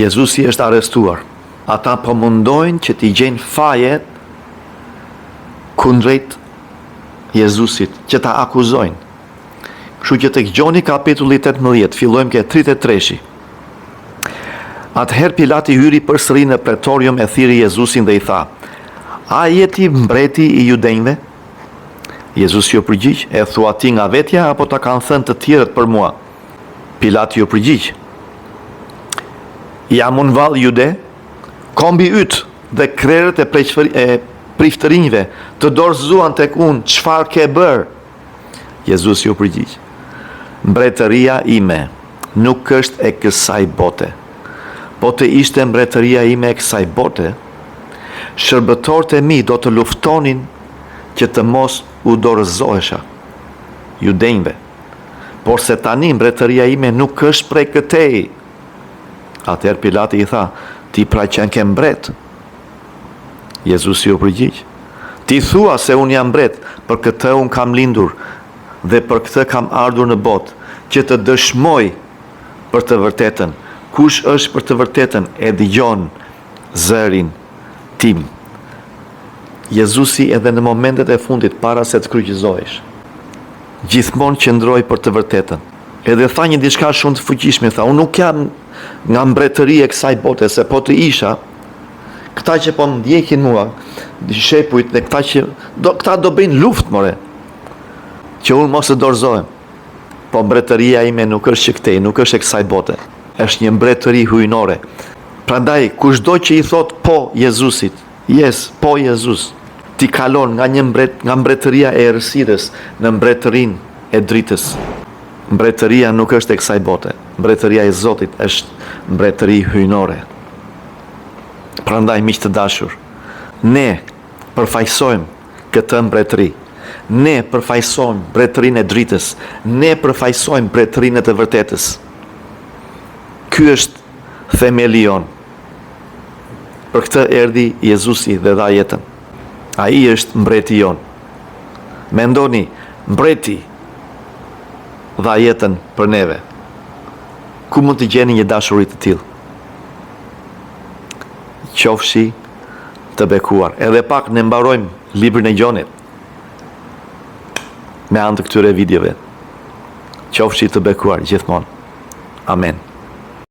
Jezusi është arrestuar. Ata po mundojnë që t'i gjenë fajet kundrejt Jezusit, që ta akuzojnë. Kështu që tek Gjoni kapitulli 18, fillojmë ke 33. Atëherë Pilati hyri përsëri në pretorium e thiri Jezusin dhe i tha: "A je ti mbreti i judenjve?" Jezusi ju përgjigj: "E thua ti nga vetja apo ta kanë thënë të tjerët për mua?" Pilati ju përgjigj: "Jam unë vallë jude? Kombi yt dhe krerët e priftërinjve të dorëzuan tek unë, çfarë ke bërë?" Jezusi ju përgjigj: "Mbretëria ime nuk është e kësaj bote. Po të ishte mbretëria ime e kësaj bote, shërbëtorët e mi do të luftonin që të mos u dorëzohesha judenjve. Por se tani mbretëria ime nuk është prej këtej." Atëherë Pilati i tha: "Ti pra që ke mbret?" Jezusi u përgjigj: "Ti thua se unë jam mbret, për këtë unë kam lindur dhe për këtë kam ardhur në botë, që të dëshmoj për të vërtetën. Kush është për të vërtetën e dëgjon zërin tim." Jezusi edhe në momentet e fundit para se të kryqëzohesh, gjithmonë qëndroi për të vërtetën. Edhe tha një diçka shumë të fuqishme, tha: "Unë nuk jam nga mbretëria e kësaj bote, se po të isha, këta që po më ndjekin mua, shepujt dhe këta do bëjnë luftë, more, që unë mos të dorëzohem. Po mbretëria ime nuk është që këtej, nuk është e kësaj bote. Është një mbretëri hyjnore." Prandaj, kushdo që i thot po Jezusit, po Jezus, ti kalon nga mbretëria e errësirës në mbretërinë e dritës. Mbretëria nuk është e kësaj bote. Mbretëria e Zotit është mbretëri hyjnore. Prandaj, miq të dashur, ne përfaqësojmë këtë mbretëri. Ne përfaqësojmë mbretërinë e dritës. Ne përfaqësojmë mbretërinë e të vërtetës. Ky është themeli jon. Për këtë erdhi Jezusi dhe dha jetën. Ai është mbreti jon. Mendoni, mbreti dha jetën për neve. Ku mund të gjeni një dashuri të tillë? Qofshi të bekuar. Edhe pak ne mbarojmë librin e Gjonit me anë të këtyre videove. Qofshi të bekuar gjithmonë. Amen.